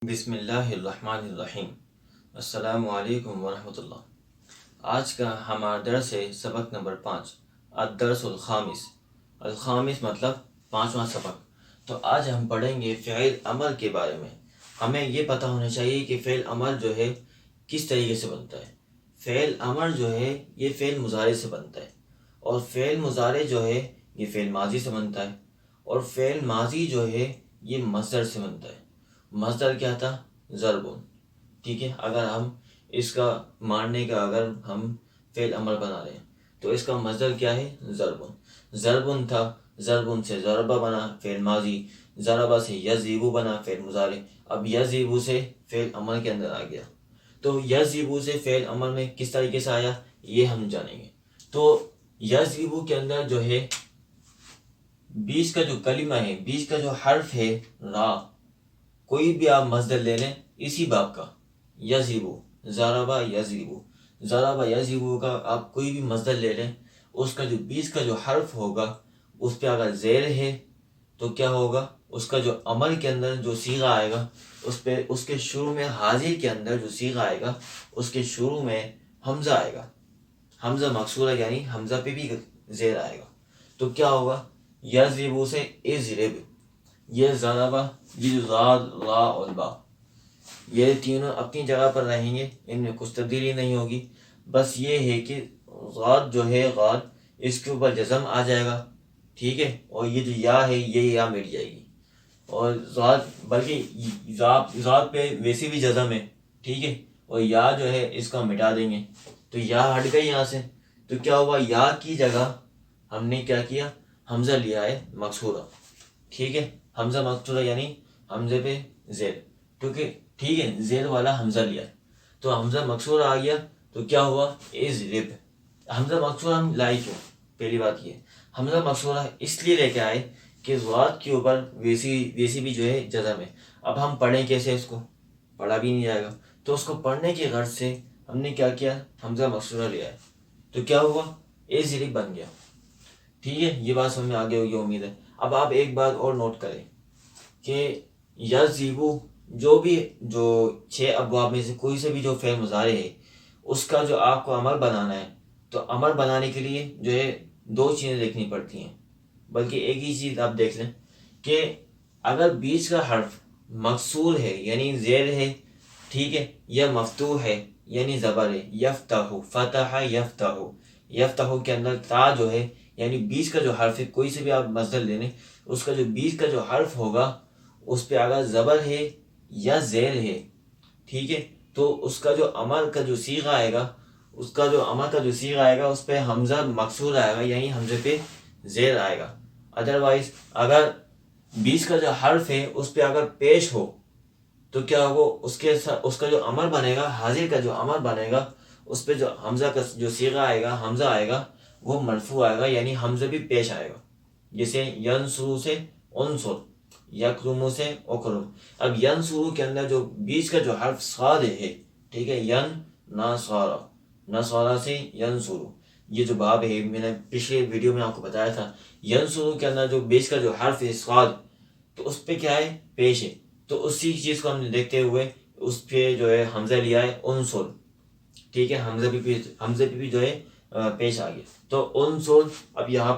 بسم اللہ الرحمن الرحیم۔ السلام علیکم ورحمۃ اللہ۔ آج کا ہمارا درس ہے سبق نمبر 5، الدرس الخامس۔ الخامس مطلب پانچواں سبق۔ تو آج ہم پڑھیں گے فعل امر کے بارے میں۔ ہمیں یہ پتہ ہونا چاہیے کہ فعل امر جو ہے کس طریقے سے بنتا ہے۔ فعل امر جو ہے یہ فعل مضارع سے بنتا ہے، اور فعل مضارع جو ہے یہ فعل ماضی سے بنتا ہے، اور فعل ماضی جو ہے یہ مصدر سے بنتا ہے۔ مصدر کیا تھا؟ ضربن۔ ٹھیک ہے، اگر ہم اس کا ماننے کا اگر ہم فعل امر بنا رہے ہیں تو اس کا مصدر کیا ہے؟ ضربن۔ ضربن تھا، ضربن سے ضربہ بنا فعل ماضی، ضربہ سے یضرب بنا فعل مضارع، اب یضرب سے فعل امر کے اندر آ گیا۔ تو یضرب سے فعل امر میں کس طریقے سے آیا یہ ہم جانیں گے۔ تو یضرب کے اندر جو ہے بیچ کا جو کلمہ ہے، بیچ کا جو حرف ہے را، کوئی بھی آپ مصدر لے لیں اسی باب کا، یضرب، ضربہ یضرب، ضربہ یضرب کا آپ کوئی بھی مصدر لے لیں، اس کا جو بیچ کا جو حرف ہوگا اس پہ اگر زیر ہے تو کیا ہوگا؟ اس کا جو عمل کے اندر جو صیغہ آئے گا اس کے شروع میں، حاضر کے اندر جو صیغہ آئے گا اس کے شروع میں حمزہ آئے گا، حمزہ مکسورہ، یعنی حمزہ پہ بھی زیر آئے گا۔ تو کیا ہوگا؟ یضرب سے اضرب، یہ ضربہ، یہ جو ضاد، را اور با، یہ تینوں اپنی جگہ پر رہیں گے، ان میں کچھ تبدیلی نہیں ہوگی۔ بس یہ ہے کہ غاد جو ہے، غاد اس کے اوپر جزم آ جائے گا، ٹھیک ہے، اور یہ جو یا ہے یہ یا مٹ جائے گی، اور ذات، بلکہ ذات پہ ویسے بھی جزم ہے، ٹھیک ہے، اور یا جو ہے اس کا مٹا دیں گے، تو یا ہٹ گئی یہاں سے، تو کیا ہوا؟ یا کی جگہ ہم نے کیا کیا؟ حمزہ لیا ہے مکسورہ، ٹھیک ہے، حمزہ مکسورہ یعنی حمزے پہ زیر، کیونکہ ٹھیک ہے زیر والا حمزہ لیا ہے، تو حمزہ مکسورہ آ گیا، تو کیا ہوا؟ اضرب۔ حمزہ مکسورہ ہم لائے کیوں؟ پہلی بات یہ، حمزہ مکسورہ اس لیے لے کے آئے کہ ذات کے اوپر ویسی بھی جو ہے جزم ہے۔ اب ہم پڑھیں کیسے؟ اس کو پڑھا بھی نہیں جائے گا، تو اس کو پڑھنے کی غرض سے ہم نے کیا کیا؟ حمزہ مکسورہ لیا ہے، تو کیا ہوا؟ اضرب بن گیا، ٹھیک ہے، یہ بات سمجھ میں آگے ہوگی امید ہے۔ اب آپ ایک بات اور نوٹ کریں کہ یضرب جو 6 ابواب میں سے کوئی سے بھی جو فعل مضارع ہے اس کا جو آپ کو عمل بنانا ہے، تو عمل بنانے کے لیے جو ہے 2 چیزیں دیکھنی پڑتی ہیں، بلکہ ایک ہی چیز آپ دیکھ لیں کہ اگر بیچ کا حرف مکسور ہے یعنی زیر ہے، ٹھیک ہے، یا مفتوح ہے یعنی زبر ہے، یفتح، فتح یفتح، یفتح کے اندر تا جو ہے یعنی بیچ کا جو حرف ہے، کوئی سے بھی آپ مصدر لے لیں، اس کا جو بیچ کا جو حرف ہوگا اس پہ اگر زبر ہے یا زیر ہے، ٹھیک ہے، تو اس کا جو عمل کا جو صیغہ آئے گا، اس پہ حمزہ مکسور آئے گا، یعنی حمزے پہ زیر آئے گا۔ ادروائز اگر بیچ کا جو حرف ہے اس پہ اگر پیش ہو تو کیا ہوگا؟ اس کا جو عمل بنے گا، حاضر کا جو عمل بنے گا، اس پہ جو حمزہ کا جو صیغہ آئے گا، حمزہ آئے گا، وہ مرفوع آئے گا، یعنی حمزہ بھی پیش آئے گا، جیسے ینصر سے انصر، یکرم سے اکرم۔ اب ینصر کے اندر جو بیچ کا جو حرف صاد ہے، ٹھیک ہے، نصارہ، نصارہ سے ینصر، یہ جو باب ہے میں نے پچھلے ویڈیو میں آپ کو بتایا تھا، ینصر کے اندر جو بیچ کا جو حرف ہے صاد، تو اس پہ کیا ہے؟ پیش ہے، تو اسی چیز کو ہم نے دیکھتے ہوئے اس پہ جو ہے حمزہ لیا ہے انصر، ٹھیک ہے، حمزہ بھی جو ہے پیش آ گیا، تو انصر۔ اب یہاں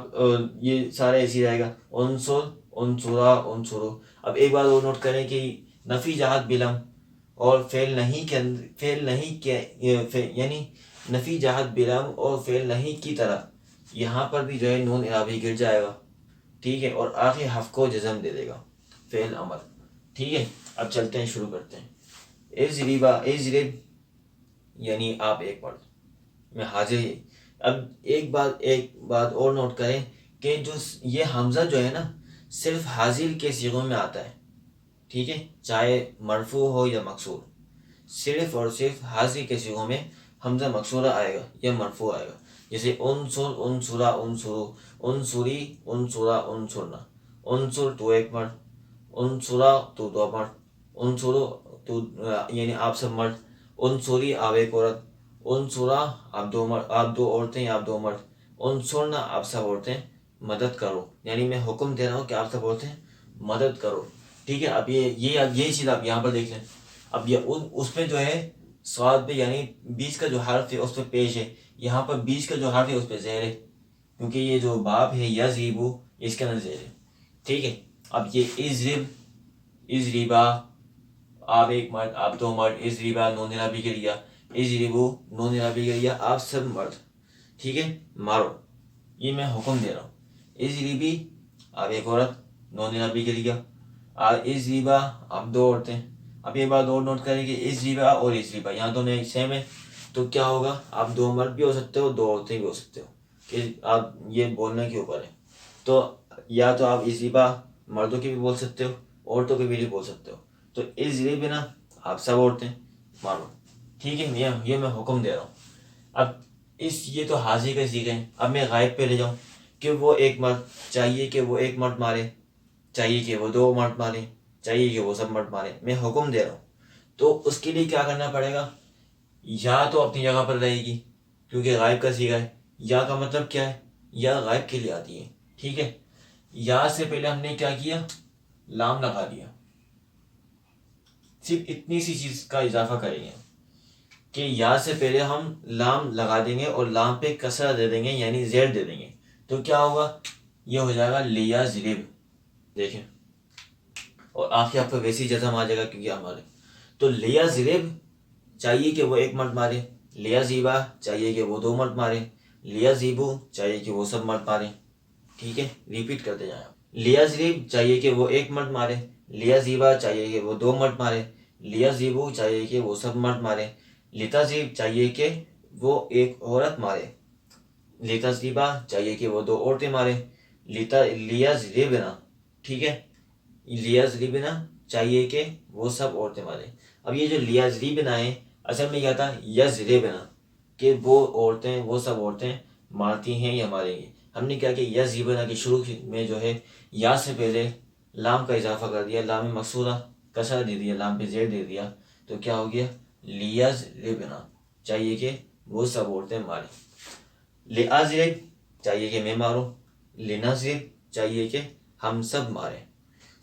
یہ سارا ایسی رہے گا، انصر، انصرا، انصرو۔ اب ایک بات اور نوٹ کریں کہ نفی جہت بلم اور فعل نہیں کے یعنی نفی جہت بلم اور فعل نہیں کی طرح یہاں پر بھی جو ہے نون اعرابی گر جائے گا، ٹھیک ہے، اور آخر حرف کو جزم دے دے گا فعل امر، ٹھیک ہے۔ اب چلتے ہیں، شروع کرتے ہیں۔ اضرب یعنی آپ ایک مرد میں حاضر ہے۔ اب ایک بات اور نوٹ کریں کہ جو یہ حمزہ جو ہے نا صرف حاضر کے صیغوں میں آتا ہے، ٹھیک ہے، چاہے مرفوع ہو یا مکسور، صرف اور صرف حاضر کے صیغوں میں حمزہ مکسورہ آئے گا یا مرفوع آئے گا، جیسے انصر، انصرا، انصرو، انصری، انصرا، انصرنا، انصر تو ایک مرد، انصرا تو 2 مرد، انصرو تو یعنی آپ سب مرد، انصری آپ ایک عورت، انصرا آپ 2 مرد، آپ 2 عورتیں یا آپ 2 مرد، انصرنا آپ سب عورتیں، مدد کرو، یعنی میں حکم دے رہا ہوں کہ آپ سب عورتیں مدد کرو، ٹھیک ہے، اب یہی چیز آپ یہاں پر دیکھ لیں. اب یہ اس پہ جو ہے سواد پہ یعنی بیچ کا جو حرف ہے اس پہ پیش ہے، یہاں پر بیچ کا جو حرف ہے اس پہ زیر ہے، کیونکہ یہ جو باب ہے یزریبو اس کے اندر زیر ہے. ٹھیک ہے، اب یہ ازریبا، آپ ایک مرد، آپ دو مرد، ازریبا نون عربی کے لیا، ازریبو نون عربی کے لیا، آپ سب مرد. ٹھیک ہے، مارو، یہ میں حکم دے رہا ہوں. ازریبی، آپ ایک عورت، نون عربی کے لیا. ازریبا، آپ دو عورتیں. اب یہ بات اور نوٹ کریں کہ ازریبا اور ازریبا یہاں دونوں ایک سیم ہے، تو کیا ہوگا، آپ دو مرد بھی ہو سکتے ہو، دو عورتیں بھی ہو سکتے ہو، کہ آپ یہ بولنے کے اوپر ہے. تو یا تو آپ ازریبا مردوں کے بھی بول سکتے ہو، عورتوں کے بھی بول سکتے ہو. تو ازریبنا، آپ سب عورتیں مارو. ٹھیک ہے، یہ میں حکم دے رہا ہوں. اب یہ تو حاضر کا صیغہ ہے. اب میں غائب پہ لے جاؤں کہ وہ ایک مرد، چاہیے کہ وہ ایک مرد مارے، چاہیے کہ وہ دو مرد مارے، چاہیے کہ وہ سب مرد مارے. میں حکم دے رہا ہوں، تو اس کے لیے کیا کرنا پڑے گا، یا تو اپنی جگہ پر رہے گی کیونکہ غائب کا صیغہ ہے. یا کا مطلب کیا ہے، یا غائب کے لیے آتی ہے. ٹھیک ہے، یا سے پہلے ہم نے کیا کیا، لام لگا دیا. صرف اتنی سی چیز کا اضافہ کریں گے کہ یا سے پہلے ہم لام لگا دیں گے اور لام پہ کسرہ دے دیں گے یعنی زیر دے دیں گے. تو کیا ہوگا، یہ ہو جائے گا لیا ضرب. دیکھیں، اور آخر آپ کو ویسی جزم آ جائے گا کیونکہ ہمارے. تو لیا ضرب، چاہیے کہ وہ ایک مرد مارے. لیا زیبا، چاہیے کہ وہ دو مرد مارے. لیا زیبو، چاہیے کہ وہ سب مرد مارے. ٹھیک ہے، ریپیٹ کرتے جائیں. لیا ضرب، چاہیے کہ وہ ایک مرد مارے. لیا زیبا، چاہیے کہ وہ دو مرد مارے. لیا زیبو، چاہیے کہ وہ سب مرد مارے. لیتا زیب، چاہیے کہ وہ ایک عورت مارے. لیتا زیبا، چاہیے کہ وہ دو عورتیں مارے. لیا زریبنا، ٹھیک ہے، لیا زریبنا، چاہیے کہ وہ سب عورتیں مارے. اب یہ جو لیا زریبنا ہے اصل میں کیا تھا، یزریبنا، کہ وہ عورتیں، وہ سب عورتیں مارتی ہیں یا ماریں گی. ہم نے کیا کہ یزریبنا کی شروع میں جو ہے یا سے پہلے لام کا اضافہ کر دیا، لام مقصورہ کسرہ دے دیا، لام پہ زیر دے دیا. تو کیا ہو گیا، لیزربنا، چاہیے کہ وہ سب عورتیں ماریں. لازرب، چاہیے کہ میں ماروں. لنضرب، چاہیے کہ ہم سب ماریں.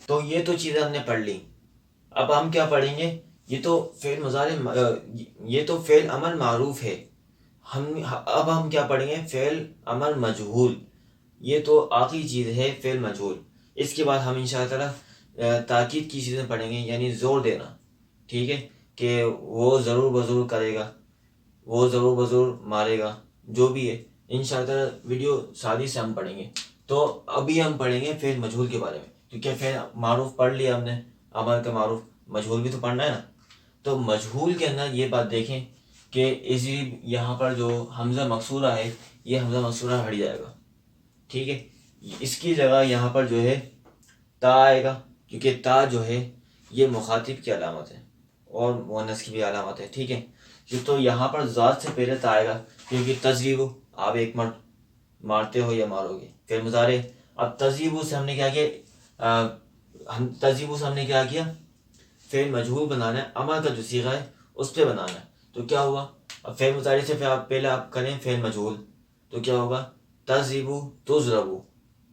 تو یہ تو چیزیں ہم نے پڑھ لی. اب ہم کیا پڑھیں گے، یہ تو فعل مضارع، یہ تو فعل امر معروف ہے. اب ہم کیا پڑھیں گے، فعل امر مجہول. یہ تو آخری چیز ہے فعل مجہول. اس کے بعد ہم انشاءاللہ تعالیٰ تاکید کی چیزیں پڑھیں گے، یعنی زور دینا. ٹھیک ہے، کہ وہ ضرور بضرور کرے گا، وہ ضرور بضرور مارے گا، جو بھی ہے. انشاءاللہ ویڈیو سادی سے ہم پڑھیں گے. تو ابھی ہم پڑھیں گے فعل مجہول کے بارے میں، کیونکہ فعل معروف پڑھ لیا ہم نے، امر کا معروف، مجہول بھی تو پڑھنا ہے نا. تو مجہول کے اندر یہ بات دیکھیں کہ یہاں پر جو حمزہ مقصورہ ہے، یہ حمزہ مقصورہ ہٹ جائے گا. ٹھیک ہے، اس کی جگہ یہاں پر جو ہے تا آئے گا، کیونکہ تا جو ہے یہ مخاطب کی علامت ہے اور مؤنث کی بھی علامت ہے. ٹھیک ہے، تو یہاں پر ذات سے پہلے تا آئے گا، کیونکہ تضریب، آپ ایک مرد مارتے ہو یا مارو گے، پھر مضارع. اب تضریب سے ہم نے کیا کیا، تضریب سے ہم نے کیا کیا، فعل مجہول بنانا ہے، امر کا جو صیغہ ہے اس پہ بنانا ہے. تو کیا ہوا، اب فعل مضارع سے پہلے آپ کریں فعل مجہول، تو کیا ہوگا، تضریبو تضربو.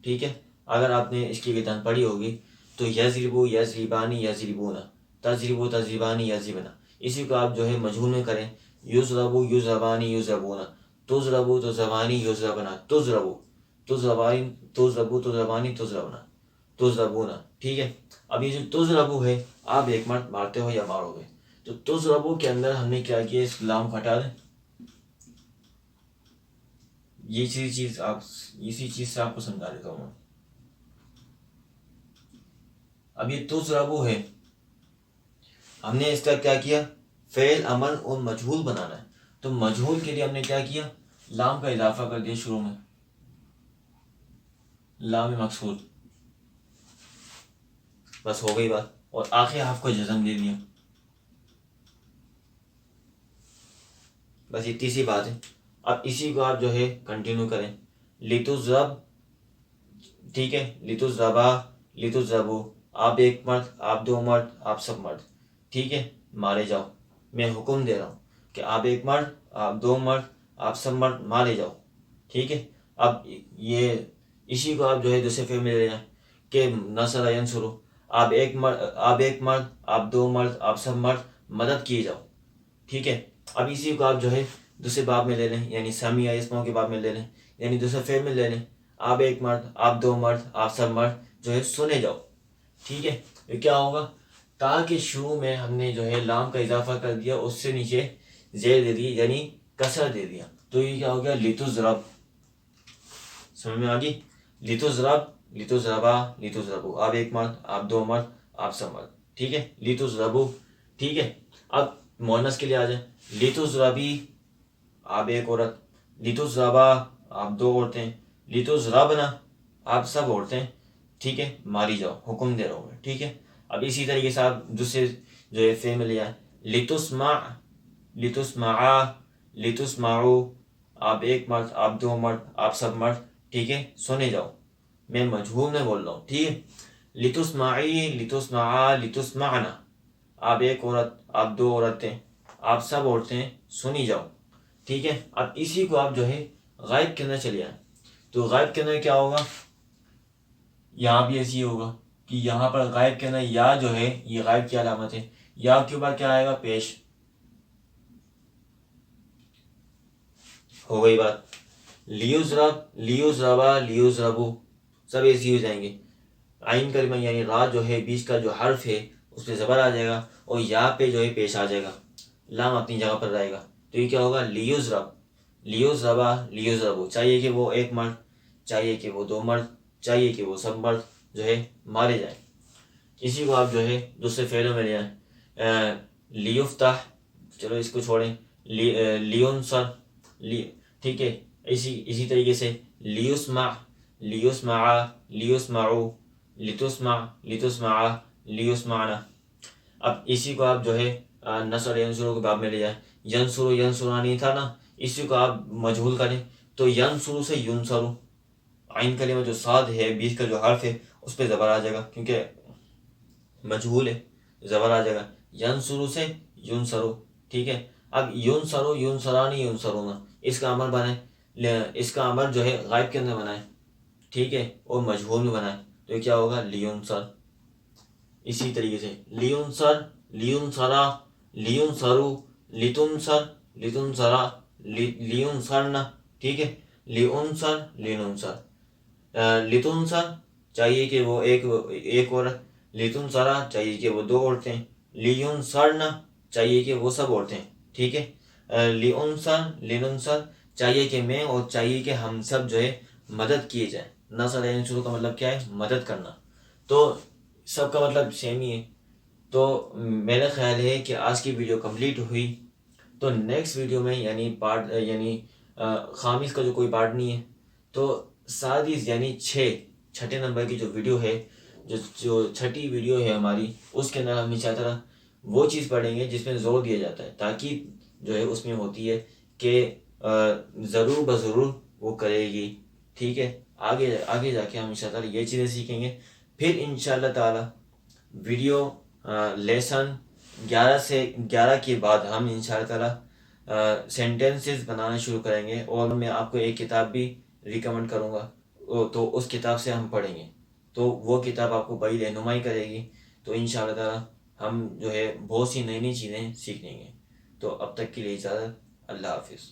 ٹھیک ہے، اگر آپ نے اس کی گردان پڑھی ہوگی تو یضربو یضربانی یضربونا، تضربو تضربانی یضربنا. اسی کو آپ جو ہے مجہول میں کریں، یضربو یضربانی یضربونا، تضربو تضربانی یضربنا، تضربو تضربانی تضربو تضربانی تضربنا تضربونا. ٹھیک ہے، اب یہ جو تضربو ہے، آپ ایک مرد مارتے ہو یا مارو گے. تو تضربو کے اندر ہم نے کیا کیا، اس لام کو ہٹا دیں. اسی چیز سے آپ کو سمجھا دیتا ہوں. اب یہ تضربو ہے، ہم نے اس کا کیا کیا، فعل امر اور مجہول بنانا ہے. تو مجہول کے لیے ہم نے کیا کیا، لام کا اضافہ کر دیا شروع میں، لام مقصور، بس ہو گئی بات. اور آخر حرف کو جزم دے دیا، بس اتنی سی بات ہے. اب اسی کو آپ جو ہے کنٹینیو کریں. لتضرب، ٹھیک ہے، لتضربا لتضربو، آپ ایک مرد، آپ دو مرد، آپ سب مرد. ٹھیک ہے، مارے جاؤ. میں حکم دے رہا ہوں کہ آپ ایک مرد، آپ دو مرد، آپ سب مرد مارے جاؤ. ٹھیک ہے، اب یہ اسی کو آپ جو ہے دوسرے فعل میں لے جائیں کہ نصر ینصرو. آپ ایک مرد، آپ دو مرد، آپ سب مرد مدد کیے جاؤ، ٹھیک ہے. اب اسی کو آپ جو ہے دوسرے باب میں لے لیں، یعنی سمیع اسماؤں کے باب میں لے لیں، یعنی دوسرے فعل میں لے لیں. آپ ایک مرد، آپ دو مرد، آپ سب مرد جو ہے سنے جاؤ، ٹھیک ہے. یہ کیا ہوگا؟ تاکہ شروع میں ہم نے جو ہے لام کا اضافہ کر دیا، اس سے نیچے زیر دے دی یعنی کسر دے دیا، تو یہ کیا ہو گیا؟ لتضرب. سمجھ میں آ گئی؟ لتضرب، لتضربا، لتضربو. آپ ایک مرد، آپ دو مرد، آپ سب مرد، ٹھیک ہے. لتضربو، ٹھیک ہے. اب مؤنث کے لیے آ جائیں. لتضربی، آپ ایک عورت. لتضربا، آپ دو عورتیں. لتضربنا، آپ سب عورتیں، ٹھیک ہے. ماری جاؤ، حکم دے رہا ہوں میں، ٹھیک ہے. اب اسی طریقے سے آپ دوسرے جو ہے فعل میں لے آئیں. لتسمع، لتسمعا، لتسمعو. آپ ایک مرد، آپ دو مرد، آپ سب مرد، ٹھیک ہے. سنے جاؤ، میں مجہول میں بول رہا ہوں، ٹھیک ہے. لتسمعی، لتسمعا، لتسمعنا. آپ ایک عورت، آپ دو عورتیں، آپ سب عورتیں سنی جاؤ، ٹھیک ہے. اب اسی کو آپ جو ہے غائب کے اندر چلے آئیں. تو غائب کے اندر کیا ہوگا؟ یہاں بھی ایسی ہوگا کہ یہاں پر غائب کے اندر یا جو ہے یہ غائب کی علامت ہے. یا کے اوپر کیا آئے گا؟ پیش. ہو گئی بات. لیوزرب، لیوزربا، لیوزربو، سب ایسی ہو جائیں گے. عین کلمہ یعنی را جو ہے بیچ کا جو حرف ہے اس پہ زبر آ جائے گا، اور یا پہ جو ہے پیش آ جائے گا، لام اپنی جگہ پر رہے گا. تو یہ کیا ہوگا؟ لیوزرب، لیوزربا، لیوزربو. چاہیے کہ وہ ایک مرد، چاہیے کہ وہ دو مرد، چاہیے کہ وہ سب مرد جو ہے مارے جائیں. اسی کو آپ جو ہے دوسرے فعلوں میں لے آئیں. لیفتح، چلو اس کو چھوڑیں. لیونصر، ٹھیک ہے. اسی طریقے سے لیسمع، لیسمعا، لیسمعو، لتسمع، لتسمعا، لیسمعنا. اب اسی کو آپ جو ہے نصر ینصرو کے باب میں لے جائیں. ینصرو، ینصرانی تھا نا، اسی کو آپ مجہول کریں تو ینصرو سے ینصرو. عین کلمہ جو صاد ہے بیچ کا جو حرف ہے اس پہ زبر آ جائے گا، کیونکہ مجہول ہے، زبر آ جائے گا. ینصرو سے ینصرو، ٹھیک ہے. اب ینصرو، ینصرانی، ینصرونا، اس کا عمل بنائیں. اس کا عمل جو ہے غائب کے اندر بنائیں، ٹھیک ہے، اور مجہول میں بنائیں. تو یہ کیا ہوگا؟ لینصر. اسی طریقے سے لینصر، لینصرا، لینصرو، لتنصر، لتنصرا، لینصرنا، ٹھیک ہے. لینصر، لیننصر. لتنصر چاہیے کہ وہ ایک عورت. لتنصرا چاہیے کہ وہ دو عورتیں. لینصرنا چاہیے کہ وہ سب عورتیں، ٹھیک ہے. لینصر، لیننصر چاہیے کہ میں، اور چاہیے کہ ہم سب جو ہے مدد کیے جائیں. نصر ینصر کا مطلب کیا ہے؟ مدد کرنا. تو سب کا مطلب سیم ہی ہے. تو میرا خیال ہے کہ آج کی ویڈیو کمپلیٹ ہوئی. تو نیکسٹ ویڈیو میں یعنی خامس کا جو کوئی پارٹ نہیں ہے، تو سادس یعنی چھٹے نمبر کی جو ویڈیو ہے، جو چھٹی ویڈیو ہے ہماری، اس کے اندر ہم ان شاء اللہ وہ چیز پڑھیں گے جس میں زور دیا جاتا ہے، تاکہ جو ہے اس میں ہوتی ہے کہ ضرور بضرور وہ کرے گی، ٹھیک ہے. آگے جا کے ہم ان شاء اللہ یہ چیزیں سیکھیں گے. پھر ان شاء اللہ تعالی ویڈیو لیسن 11 کے بعد ہم ان شاء اللہ تعالی سینٹینسز بنانا شروع کریں گے، اور میں آپ کو ایک کتاب بھی ریکمنڈ کروں گا، تو اس کتاب سے ہم پڑھیں گے. تو وہ کتاب آپ کو بڑی رہنمائی کرے گی. تو ان شاء اللہ تعالی ہم جو ہے بہت سی نئی نئی چیزیں سیکھ لیں گے. تو اب تک کے لیے اجازت. اللہ حافظ.